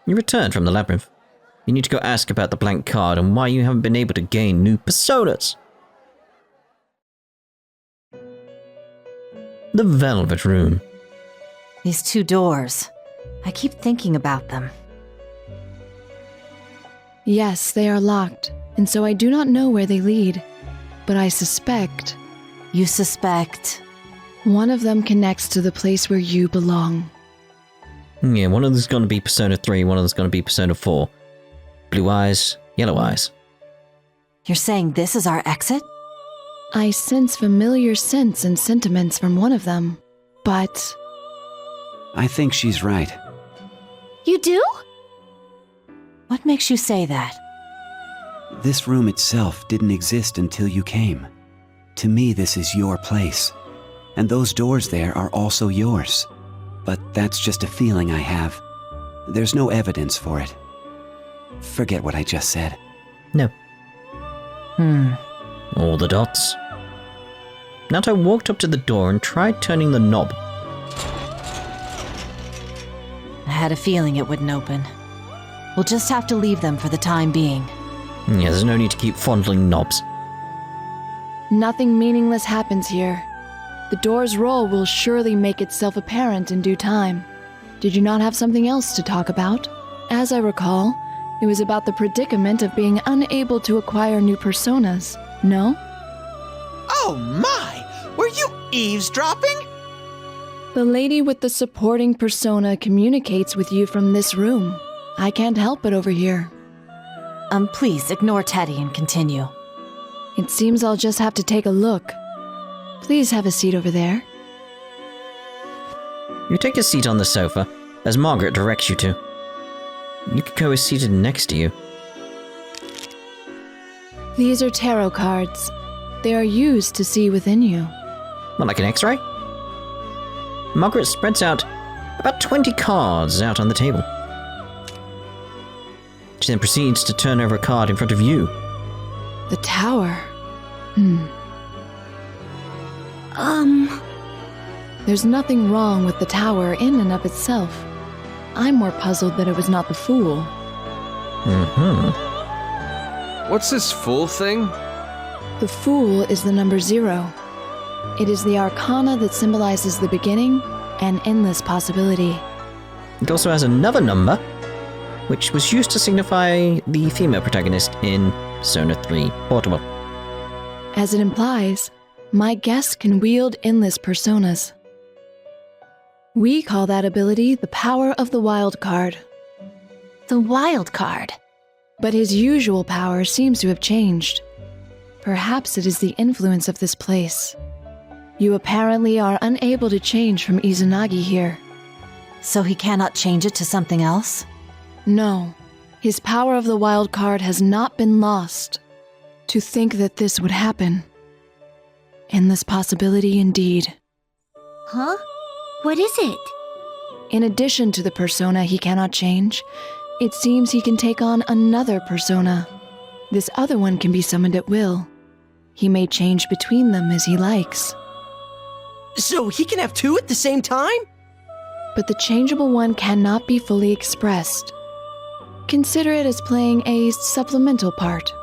You returned from the labyrinth. You need to go ask about the blank card and why you haven't been able to gain new personas. The Velvet Room. These 2 doors. I keep thinking about them. Yes, they are locked, and so I do not know where they lead. But I suspect... You suspect? One of them connects to the place where you belong. Yeah, one of them's going to be Persona 3, one of them's going to be Persona 4. Blue eyes, yellow eyes. You're saying this is our exit? I sense familiar scents and sentiments from one of them, but... I think she's right. You do? What makes you say that? This room itself didn't exist until you came. To me, this is your place. And those doors there are also yours. But that's just a feeling I have. There's no evidence for it. Forget what I just said. No. All the dots. Nato walked up to the door and tried turning the knob. I had a feeling it wouldn't open. We'll just have to leave them for the time being. Yeah, there's no need to keep fondling knobs. Nothing meaningless happens here. The door's role will surely make itself apparent in due time. Did you not have something else to talk about? As I recall, it was about the predicament of being unable to acquire new personas, no? Oh my! Were you eavesdropping? The lady with the supporting persona communicates with you from this room. I can't help but overhear. Please ignore Teddy and continue. It seems I'll just have to take a look. Please have a seat over there. You take a seat on the sofa, as Margaret directs you to. Yukiko is seated next to you. These are tarot cards. They are used to see within you. What, like an X-ray? Margaret spreads out about 20 cards out on the table. She then proceeds to turn over a card in front of you. The tower. There's nothing wrong with the tower in and of itself. I'm more puzzled that it was not the Fool. What's this Fool thing? The Fool is the number 0. It is the arcana that symbolizes the beginning and endless possibility. It also has another number, which was used to signify the female protagonist in Persona 3 Portable. As it implies, my guest can wield endless personas. We call that ability the power of the wild card. The wild card? But his usual power seems to have changed. Perhaps it is the influence of this place. You apparently are unable to change from Izanagi here. So he cannot change it to something else? No. His power of the wild card has not been lost. To think that this would happen. Endless possibility indeed. Huh? What is it? In addition to the persona he cannot change, it seems he can take on another persona. This other one can be summoned at will. He may change between them as he likes. So he can have 2 at the same time? But the changeable one cannot be fully expressed. Consider it as playing a supplemental part.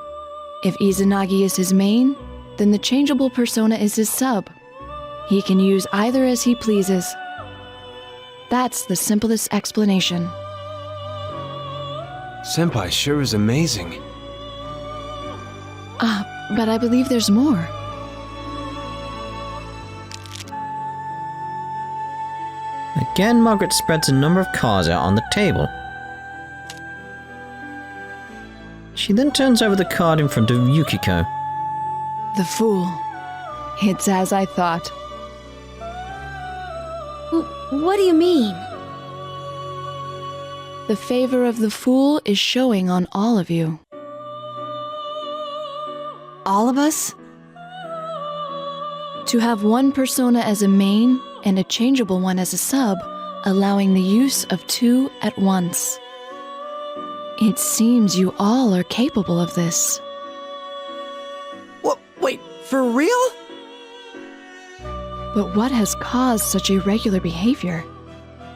If Izanagi is his main, then the changeable persona is his sub. He can use either as he pleases. That's the simplest explanation. Senpai sure is amazing. But I believe there's more. Again, Margaret spreads a number of cards out on the table. She then turns over the card in front of Yukiko. The Fool. It's as I thought. What do you mean? The favor of the Fool is showing on all of you. All of us? To have one persona as a main and a changeable one as a sub, allowing the use of 2 at once. It seems you all are capable of this. What? Wait, for real? But what has caused such irregular behavior?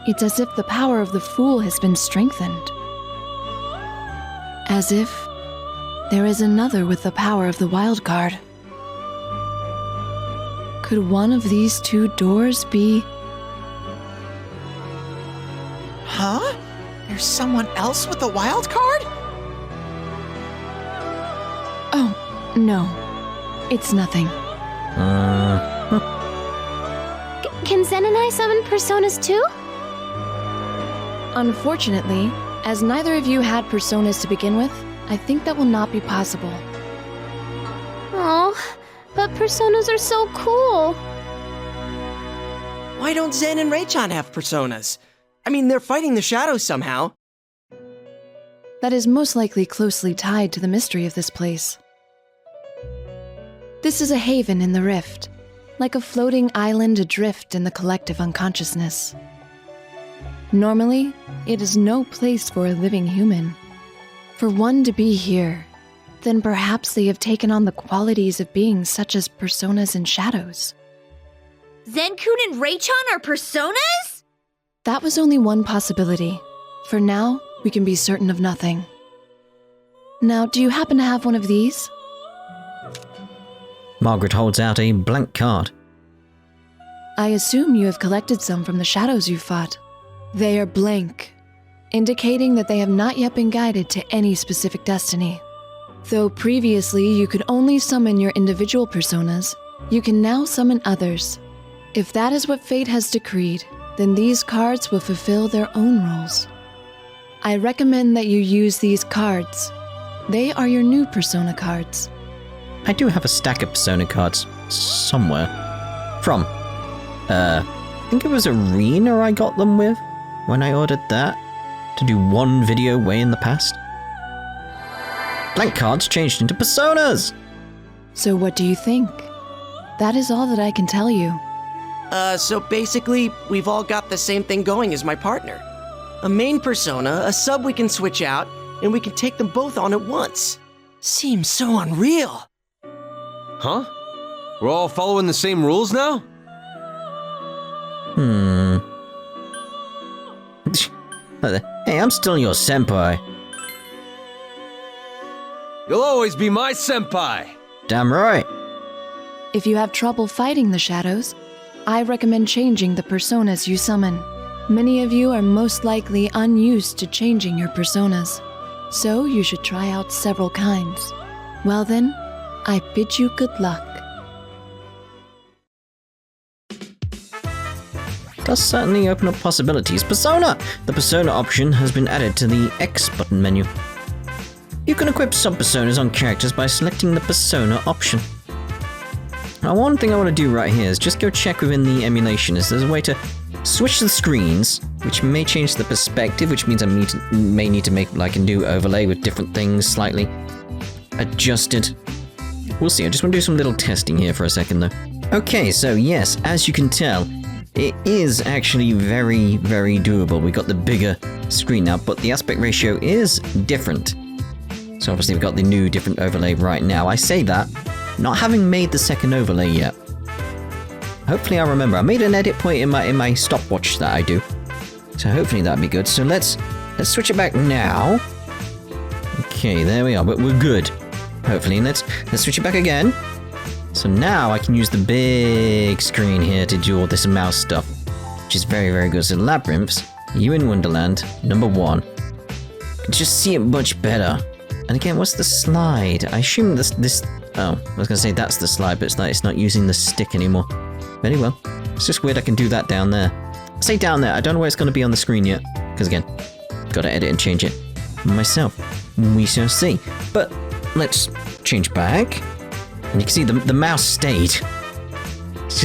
It's as if the power of the Fool has been strengthened. As if there is another with the power of the wild card. Could one of these two doors be... Huh? There's someone else with a wild card? Oh, no. It's nothing. Can Zen and I summon personas too? Unfortunately, as neither of you had personas to begin with, I think that will not be possible. Oh, but personas are so cool. Why don't Zen and Rei-chan have personas? I mean, they're fighting the shadows somehow. That is most likely closely tied to the mystery of this place. This is a haven in the rift, like a floating island adrift in the collective unconsciousness. Normally, it is no place for a living human. For one to be here, then perhaps they have taken on the qualities of beings such as personas and shadows. Zen-kun and Rei-chan are personas? That was only one possibility. For now, we can be certain of nothing. Now, do you happen to have one of these? Margaret holds out a blank card. I assume you have collected some from the shadows you fought. They are blank, indicating that they have not yet been guided to any specific destiny. Though previously you could only summon your individual personas, you can now summon others. If that is what fate has decreed, then these cards will fulfill their own roles. I recommend that you use these cards. They are your new persona cards. I do have a stack of persona cards somewhere. From, I think it was Arena I got them with when I ordered that to do one video way in the past. Blank cards changed into personas! So what do you think? That is all that I can tell you. So basically, we've all got the same thing going as my partner. A main persona, a sub we can switch out, and we can take them both on at once. Seems so unreal. Huh? We're all following the same rules now? Hey, I'm still your senpai. You'll always be my senpai! Damn right. If you have trouble fighting the shadows, I recommend changing the personas you summon. Many of you are most likely unused to changing your personas, so you should try out several kinds. Well then, I bid you good luck. Does certainly open up possibilities. Persona! The persona option has been added to the X button menu. You can equip sub-personas on characters by selecting the persona option. Now, one thing I want to do right here is just go check within the emulation. Is there's a way to switch the screens, which may change the perspective, which means I may need to make like a new overlay with different things slightly adjusted. We'll see. I just want to do some little testing here for a second, though. Okay, so yes, as you can tell, it is actually very, very doable. We got the bigger screen now, but the aspect ratio is different. So obviously we've got the new different overlay right now. I say that, not having made the second overlay yet. Hopefully I'll remember. I made an edit point in my stopwatch that I do. So hopefully that'll be good. So let's switch it back now. Okay, there we are, but we're good. Hopefully, let's switch it back again. So now I can use the big screen here to do all this mouse stuff, which is very, very good. So Labyrinths, In Wonderland, #1. You can just see it much better. And again, what's the slide? I assume this. Oh, I was gonna say that's the slide, but it's not using the stick anymore. Very well. It's just weird I can do that down there. I say down there. I don't know where it's gonna be on the screen yet, because again, gotta edit and change it myself. We shall see. But let's change back. And you can see the mouse stayed. It's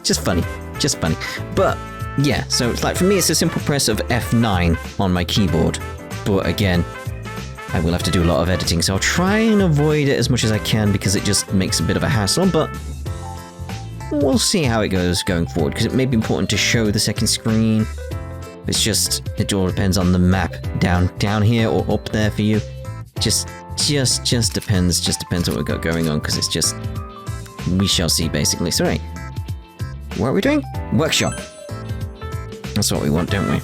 just funny. Just funny. But yeah, so it's like for me it's a simple press of F9 on my keyboard. But again, I will have to do a lot of editing, so I'll try and avoid it as much as I can because it just makes a bit of a hassle, but we'll see how it goes going forward, because it may be important to show the second screen. It all depends on the map down here or up there for you. Just depends what we've got going on, because it's just, we shall see basically. So right, what are we doing? Workshop. That's what we want, don't we?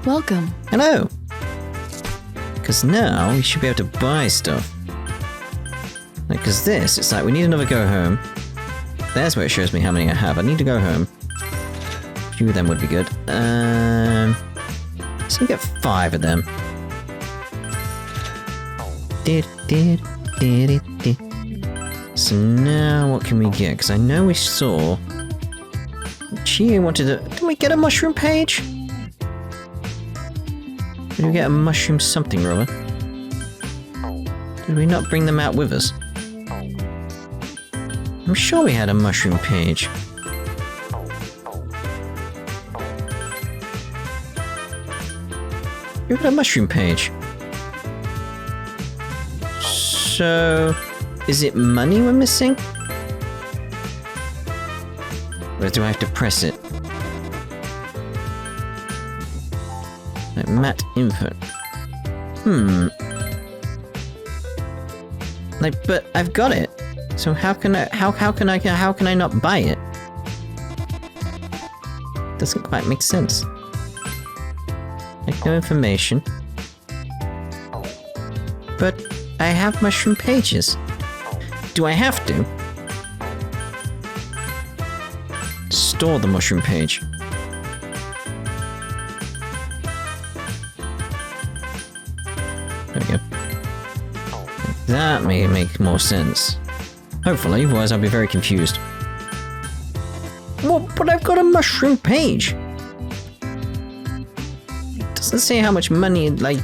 Welcome. Hello. Because now we should be able to buy stuff. Like, because this, it's like we need another go home. There's where it shows me how many I have. I need to go home. A few of them would be good. So we get 5 of them. So now what can we get? Because I know we saw... Chie wanted to... Did we get a mushroom page? Did we get a mushroom something or other? Did we not bring them out with us? I'm sure we had a mushroom page. We had a mushroom page. So... Is it money we're missing? Or do I have to press it? Like mat input. Like, but I've got it. So how can I not buy it? Doesn't quite make sense. Like, no information. But I have mushroom pages. Do I have to? Store the mushroom page. There we go. That may make more sense. Hopefully, otherwise I'll be very confused. Well, but I've got a mushroom page! It doesn't say how much money, like...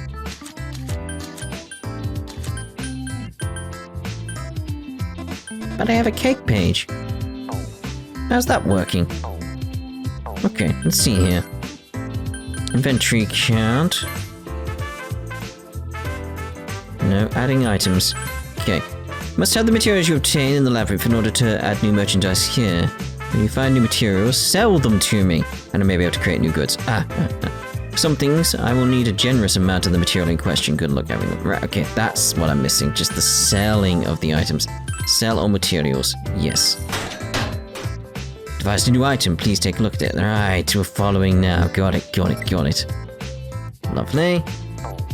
But I have a cake page. How's that working? Okay, let's see here. Inventory count. No, adding items. Okay. Must have the materials you obtain in the labyrinth in order to add new merchandise here. When you find new materials, sell them to me, and I may be able to create new goods. For some things, I will need a generous amount of the material in question. Good luck having them. Right, okay, that's what I'm missing. Just the selling of the items. Sell all materials. Yes. Devised a new item. Please take a look at it. Right, we're following now. Got it, got it, got it. Lovely.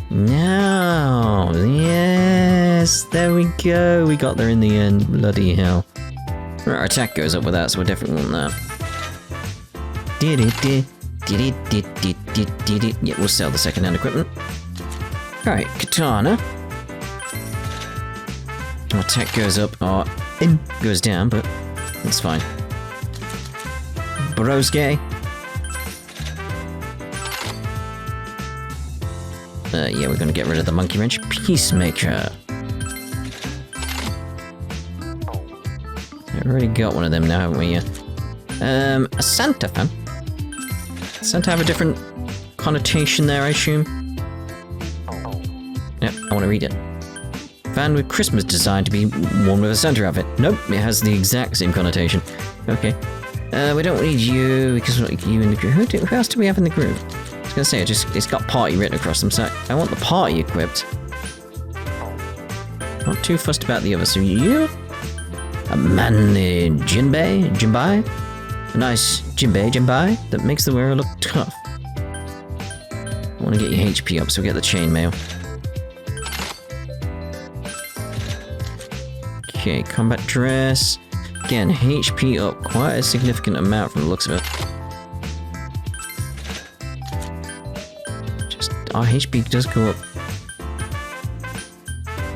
Now, yes, there we go. We got there in the end. Bloody hell. Right, our attack goes up with that, so we definitely want that. Yeah, we'll sell the second-hand equipment. Alright, katana. Our attack goes up, our in goes down, but that's fine. Broske. Yeah, we're gonna get rid of the monkey wrench. Peacemaker. I've already got one of them now, haven't we? A Santa fan. Santa have a different connotation there, I assume? Yep, I want to read it. Fan with Christmas design to be worn with a Santa outfit. Nope, it has the exact same connotation. Okay. We don't need you, because we don't need you in the group. Who else do we have in the group? I was gonna say, it's got party written across them, so I want the party equipped. Not too fussed about the others. So you? A manly Jinbei? A nice Jinbei that makes the wearer look tough. I want to get your HP up, so we get the chainmail. Okay, combat dress. Again, HP up quite a significant amount from the looks of it. Just, our HP does go up.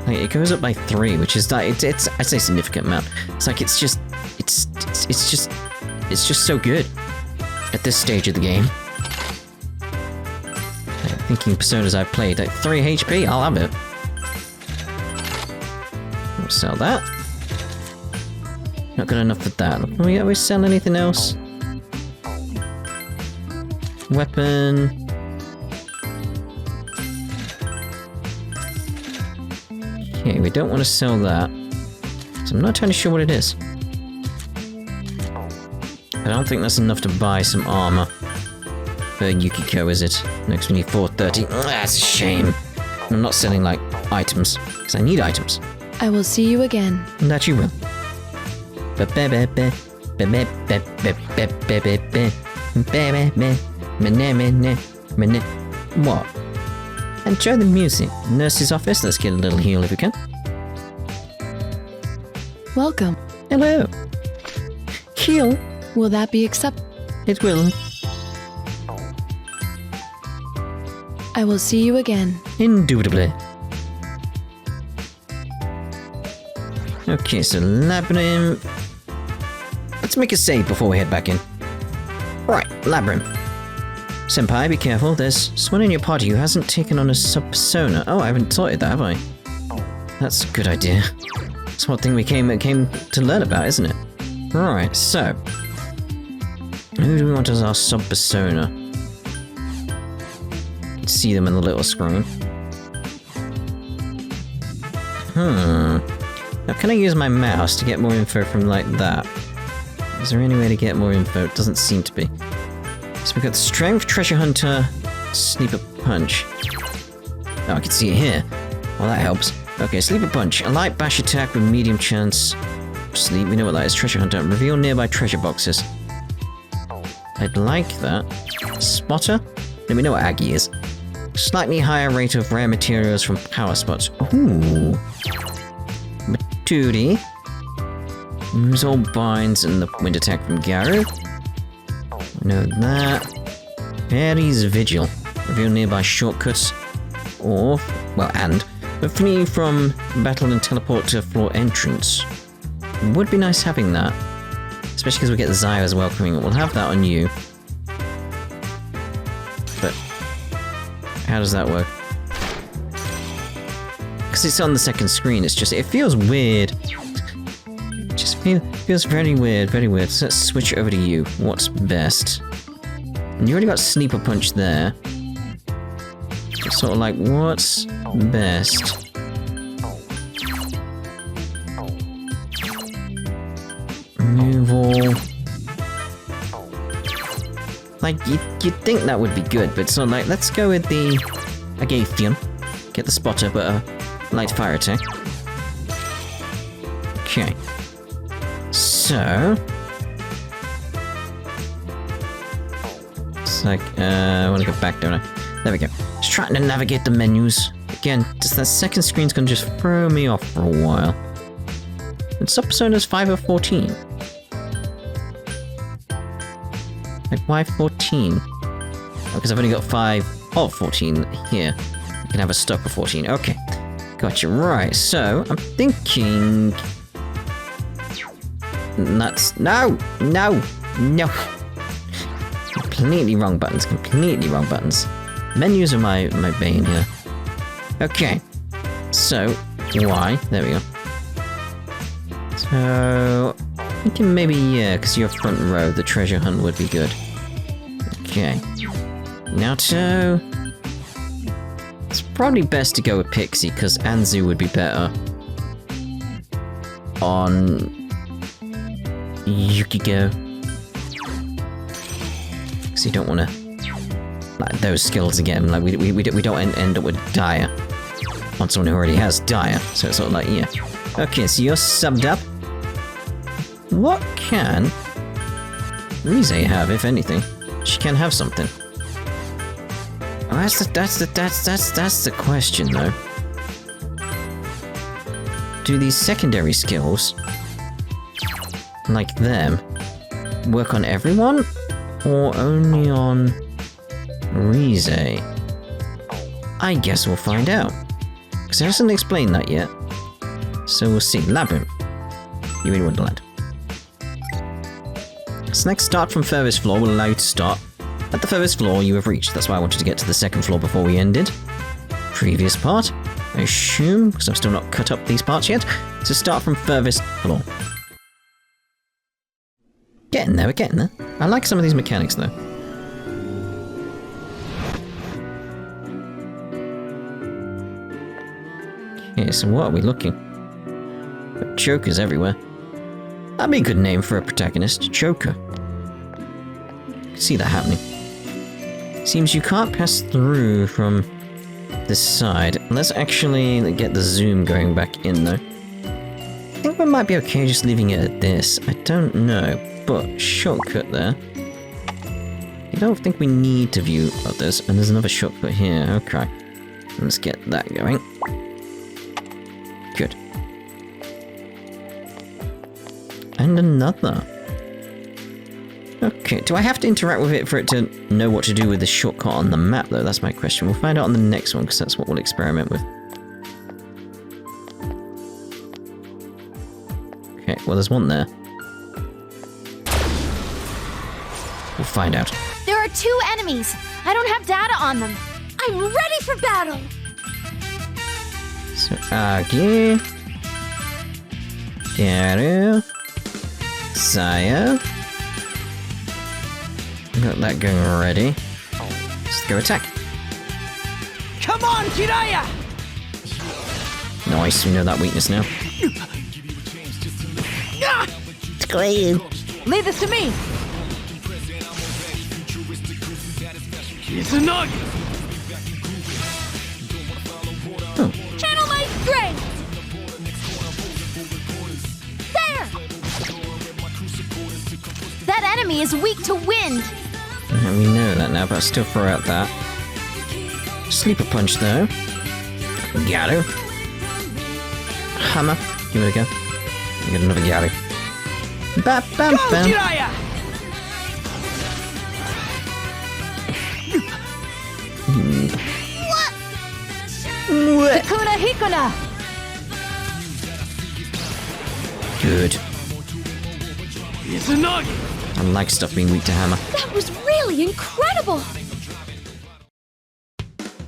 Like, it goes up by 3, which is like, it's I'd say significant amount. It's like, it's just so good at this stage of the game. Like, thinking personas I've played, like 3 HP, I'll have it. We'll sell that. Not good enough for that. Can we always sell anything else? Weapon. Okay, we don't want to sell that. So I'm not entirely sure what it is. I don't think that's enough to buy some armor. For Yukiko, is it? Next we need 430. Oh, that's a shame. I'm not selling, like, items. Because I need items. I will see you again. That you will. What? Enjoy the music. Nurse's office, let's get a little heal if we can. Welcome. Hello. Heal. Will that be accepted? It will. I will see you again. Indubitably. Okay, so labyrinth. Let's make a save before we head back in. Right, labyrinth. Senpai, be careful. There's someone in your party who hasn't taken on a sub-persona. Oh, I haven't sorted that, have I? That's a good idea. That's one thing we came to learn about, isn't it? Right, so. Who do we want as our sub-persona? See them in the little screen. Now, can I use my mouse to get more info from like that? Is there any way to get more info? It doesn't seem to be. So we've got Strength, Treasure Hunter, Sleeper Punch. Oh, I can see it here. Well, that helps. Okay, Sleeper Punch. A light bash attack with medium chance. Sleep, we know what that is. Treasure Hunter. Reveal nearby treasure boxes. I'd like that. Spotter? Let me know what Aggie is. Slightly higher rate of rare materials from power spots. Ooh. Maturi. Moves all binds and the wind attack from Garu. I know that. Aries Vigil. Reveal nearby shortcuts. Or, well, but flee from battle and teleport to floor entrance. Would be nice having that. Especially because we get Zyra's welcoming it. We'll have that on you. But how does that work? Because it's on the second screen, it's just, it feels weird. It just feels very weird, very weird. So let's switch over to you. What's best? And you already got Sleeper Punch there. It's sort of like, what's best? Remove all. Like, you'd think that would be good, but so like, let's go with the Agathion. Get the spotter, but a light fire attack. Okay. So. It's like, I want to go back, don't I? There we go. Just trying to navigate the menus. Again, just that second screen's gonna just throw me off for a while. And sub-persona's 5 of 14. Like, why 14? Oh, because I've only got 5 of 14 here. I can have a stock of 14. Okay. Gotcha. Right, so, I'm thinking... Nuts. No! No! No! Completely wrong buttons. Completely wrong buttons. Menus are my bane here. Okay. So, Y. There we go. So... thinking maybe, yeah, because you're front row, the treasure hunt would be good. Okay. Naruto. It's probably best to go with Pixie, because Anzu would be better on Yukiko. Because you don't want to like those skills again. Like we don't end up with Dire on someone who already has Dire. So it's sort of like, yeah. Okay, so you're subbed up. What can Rise have, if anything? She can have something. Oh, that's the question, though. Do these secondary skills, like them, work on everyone, or only on Rise? I guess we'll find out, because it hasn't explained that yet. So we'll see. Labyrinth. You're in Wonderland. Select start from furthest floor will allow you to start at the furthest floor you have reached. That's why I wanted to get to the second floor before we ended. Previous part, I assume, because I've still not cut up these parts yet, to start from furthest floor. Getting there, we're getting there. I like some of these mechanics though. Okay, so what are we looking? Got Jokers everywhere. That'd be a good name for a protagonist, Joker. See that happening. Seems you can't pass through from this side. Let's actually get the zoom going back in though. I think we might be okay just leaving it at this. I don't know, but shortcut there. I don't think we need to view others, and there's another shortcut here, okay. Let's get that going. Good. And another. Okay, do I have to interact with it for it to know what to do with the shortcut on the map, though? That's my question. We'll find out on the next one, because that's what we'll experiment with. Okay, well, there's one there. We'll find out. There are 2 enemies. I don't have data on them. I'm ready for battle. So, Agi. Garu. Saya. Got that going already. Let's go attack. Come on, Jiraiya! Nice, we know that weakness now. Leave this to me! Izanagi! Channel my strength. There. That enemy is weak to wind. We know that now, but I'll still throw out that. Sleeper punch, though. Garu. Hammer. Give it a go. Get another Garu. Bam, bam, Go, bam. Jiraiya! What? Kuna Hikuna! Good. Izanagi! I like stuff being weak to hammer. That was really incredible.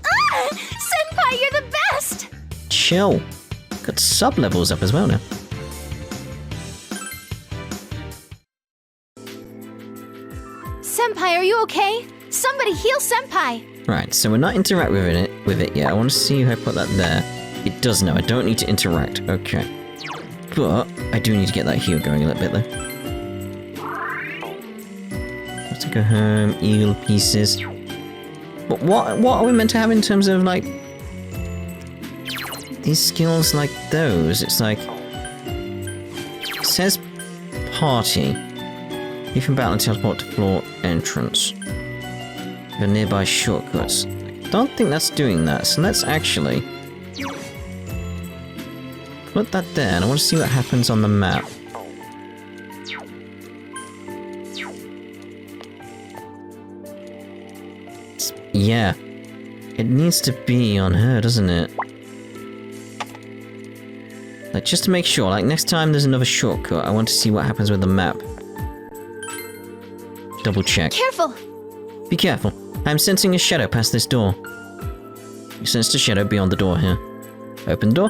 Ah! Senpai, you're the best. Chill. Got sub levels up as well now. Senpai, are you okay? Somebody heal Senpai. Right, so we're not interacting with it yet. I want to see if I put that there. It does know. I don't need to interact. Okay. But I do need to get that heal going a little bit though. Let's go home. Eel pieces. But what are we meant to have in terms of like these skills like those? It's like it says party. You can battle and teleport to floor entrance. Your nearby shortcuts. I don't think that's doing that, so let's actually put that there, and I want to see what happens on the map. Yeah. It needs to be on her, doesn't it? Like, just to make sure, like, next time there's another shortcut, I want to see what happens with the map. Double check. Careful. Be careful. I'm sensing a shadow past this door. You sensed a shadow beyond the door here. Open the door.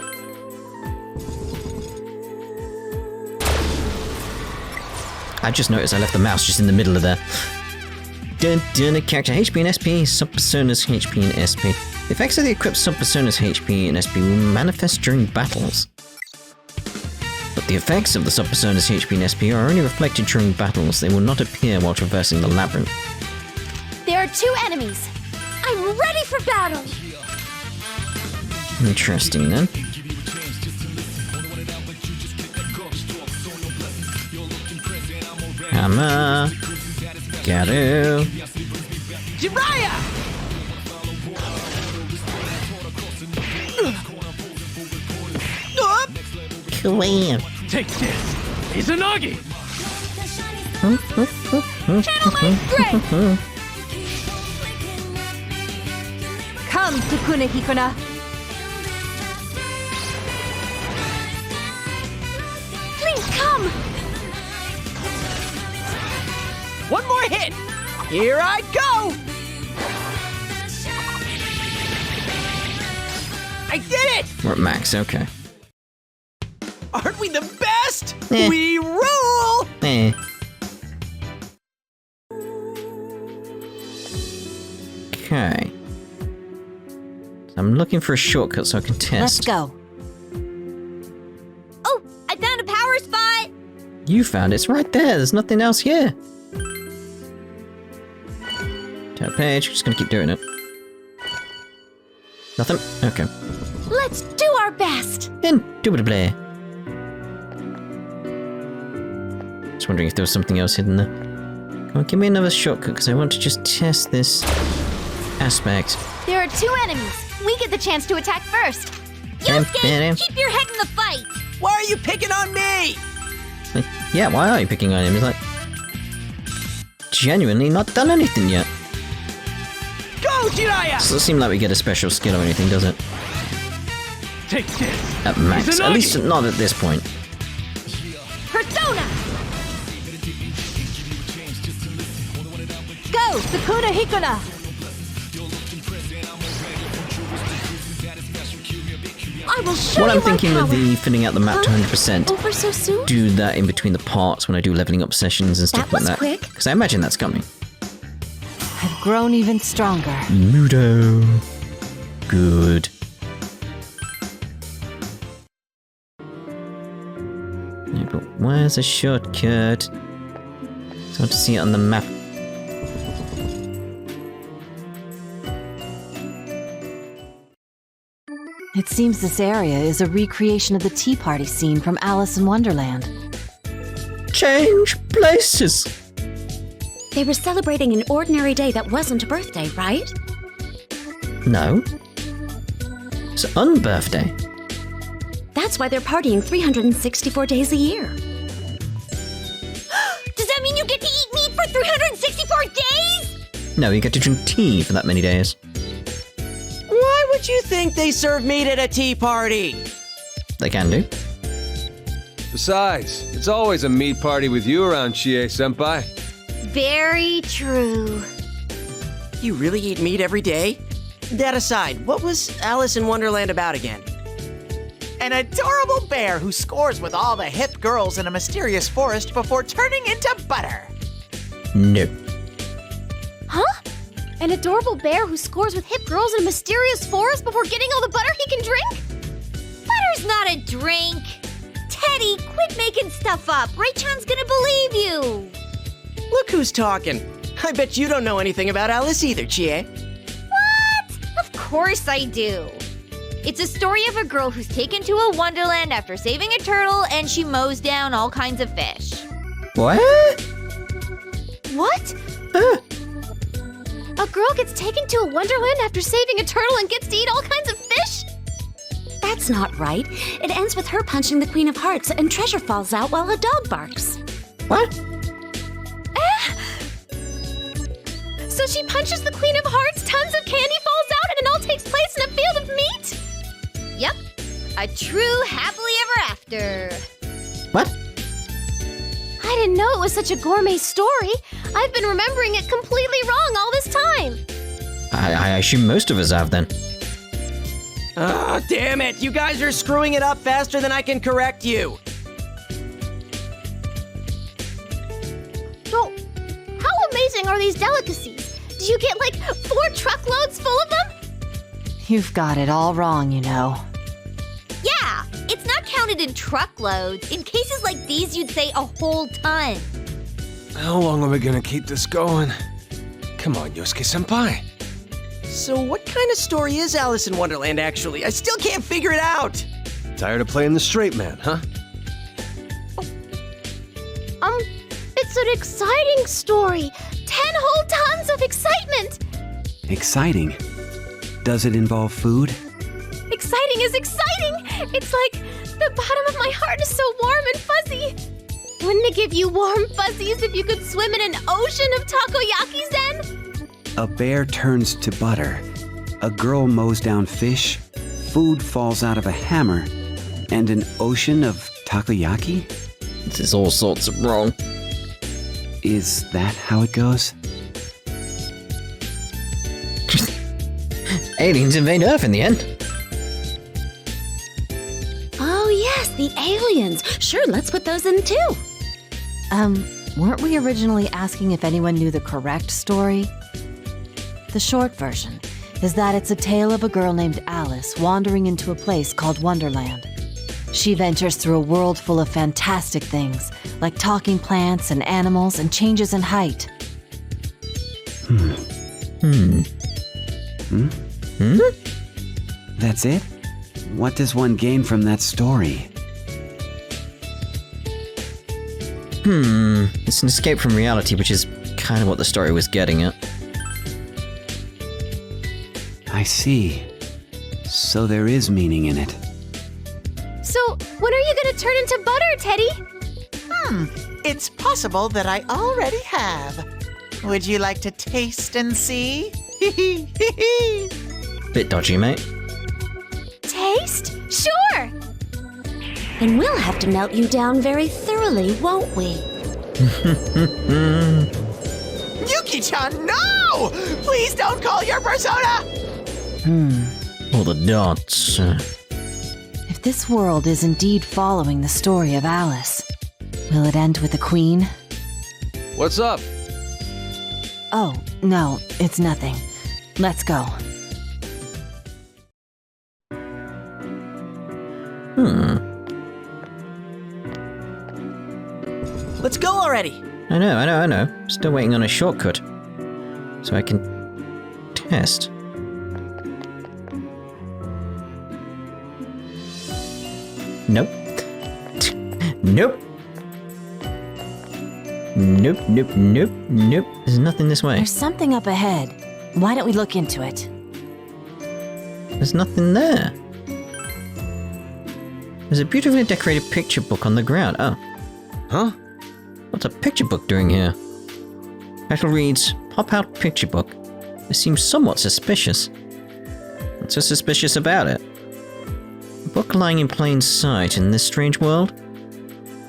I just noticed I left the mouse just in the middle of there. Dun dun, a character HP and SP, sub-personas HP and SP. The effects of the equipped sub-personas HP and SP will manifest during battles. But the effects of the sub-personas HP and SP are only reflected during battles. They will not appear while traversing the labyrinth. There are 2 enemies. I'm ready for battle. Interesting then. Hammer. Garu. Jiraiya! Kawaii. Take this! Izanagi! Channel my strength. Come, Sukuna Hikuna! Please come. One more hit! Here I go! I did it! We're at max, okay. Aren't we the best? Eh. We rule! Eh. Okay. So I'm looking for a shortcut so I can test. Let's go. Oh, I found a power spot. You found it. It's right there. There's nothing else here. Turn page. Just gonna keep doing it. Nothing? Okay. Let's do our best. Indubitably. Just wondering if there was something else hidden there. Come on, give me another shortcut because I want to just test this aspect. There are 2 enemies. We get the chance to attack first. Yosuke, keep your head in the fight. Why are you picking on me? Like, yeah, why are you picking on him? He's like, genuinely not done anything yet. Go, Jiraiya! Doesn't seem like we get a special skill or anything, does it? Take this. At max. At least not at this point. Persona! Go, Sukuna Hikuna! I will show What you I'm thinking my with power. the filling out the map to 100%, Over so soon? do that in between the parts when I do leveling up sessions and stuff That like was that. quick. Because I imagine that's coming. I've grown even stronger. Mudo. Good. Yeah, but where's a shortcut? It's hard to see it on the map. It seems this area is a recreation of the tea party scene from Alice in Wonderland. Change places! They were celebrating an ordinary day that wasn't a birthday, right? No. It's an unbirthday. That's why they're partying 364 days a year. Does that mean you get to eat meat for 364 days? No, you get to drink tea for that many days. Why would you think they serve meat at a tea party? They can do. Besides, it's always a meat party with you around, Chie-senpai. Very true. You really eat meat every day? That aside, what was Alice in Wonderland about again? An adorable bear who scores with all the hip girls in a mysterious forest before turning into butter. No. Huh? An adorable bear who scores with hip girls in a mysterious forest before getting all the butter he can drink? Butter's not a drink. Teddy, quit making stuff up. Ray-chan's gonna believe you. Look who's talking. I bet you don't know anything about Alice either, Chie. What? Of course I do. It's a story of a girl who's taken to a wonderland after saving a turtle and she mows down all kinds of fish. What? What? Huh. A girl gets taken to a wonderland after saving a turtle and gets to eat all kinds of fish? That's not right. It ends with her punching the Queen of Hearts and treasure falls out while a dog barks. What? So she punches the Queen of Hearts, tons of candy falls out, and it all takes place in a field of meat? Yep. A true happily ever after. What? I didn't know it was such a gourmet story. I've been remembering it completely wrong all this time. I assume most of us have then. Ah, damn it! You guys are screwing it up faster than I can correct you. So, how amazing are these delicacies? Do you get like 4 truckloads full of them? You've got it all wrong, you know. Yeah, it's not counted in truckloads. In cases like these, you'd say a whole ton. How long are we gonna keep this going? Come on, Yosuke-senpai. So what kind of story is Alice in Wonderland, actually? I still can't figure it out. Tired of playing the straight man, huh? It's an exciting story. 10 whole tons of excitement. Exciting. Does it involve food? Exciting is exciting. It's like the bottom of my heart is so warm and fuzzy. Wouldn't it give you warm fuzzies if you could swim in an ocean of takoyaki then? A bear turns to butter. A girl mows down fish. Food falls out of a hammer. And an ocean of takoyaki? This is all sorts of wrong. Is that how it goes? Aliens invade Earth in the end. Oh yes, the aliens. Sure, let's put those in too. Weren't we originally asking if anyone knew the correct story? The short version is that it's a tale of a girl named Alice wandering into a place called Wonderland. She ventures through a world full of fantastic things, like talking plants and animals and changes in height. That's it? What does one gain from that story? It's an escape from reality, which is kind of what the story was getting at. I see. So there is meaning in it. So, when are you gonna turn into butter, Teddy? It's possible that I already have. Would you like to taste and see? Bit dodgy, mate. Taste? Sure! And we'll have to melt you down very thoroughly, won't we? Yuki-chan, no! Please don't call your persona! All the dots. If this world is indeed following the story of Alice, will it end with the Queen? What's up? Oh, no, it's nothing. Let's go. Let's go already! I know. Still waiting on a shortcut. So I can test. Nope. Nope. Nope. There's nothing this way. There's something up ahead. Why don't we look into it? There's nothing there. There's a beautifully decorated picture book on the ground. Oh. Huh? What's a picture book doing here? Title reads, Pop Out Picture Book. It seems somewhat suspicious. What's so suspicious about it? A book lying in plain sight in this strange world?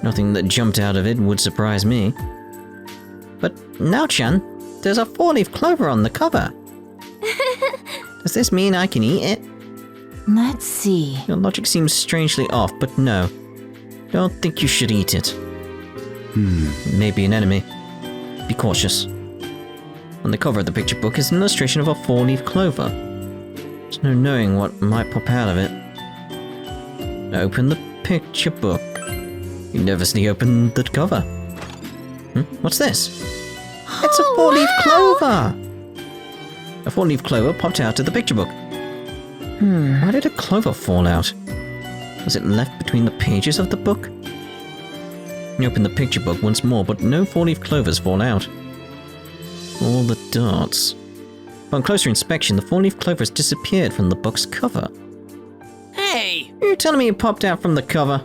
Nothing that jumped out of it would surprise me. But now, Chan, there's a 4-leaf clover on the cover. Does this mean I can eat it? Let's see. Your logic seems strangely off, but no. Don't think you should eat it. Maybe an enemy. Be cautious. On the cover of the picture book is an illustration of a 4-leaf clover. There's no knowing what might pop out of it. Open the picture book. You nervously open the cover. What's this? It's a 4-leaf clover! A 4-leaf clover popped out of the picture book. Why did a clover fall out? Was it left between the pages of the book? You open the picture book once more, but no 4-leaf clovers fall out. All the dots. Upon closer inspection, the 4-leaf clover has disappeared from the book's cover. Hey! You're telling me it popped out from the cover?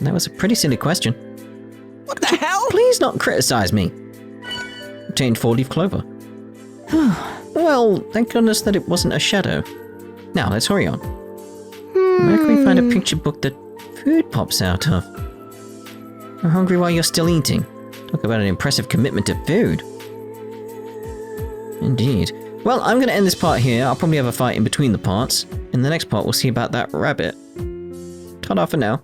That was a pretty silly question. What the hell? Please not criticize me. Obtained 4-leaf clover. Well, thank goodness that it wasn't a shadow. Now, let's hurry on. Where can we find a picture book that food pops out of? You're hungry while you're still eating. Talk about an impressive commitment to food. Indeed. Well, I'm going to end this part here. I'll probably have a fight in between the parts. In the next part, we'll see about that rabbit. Ta-da for now.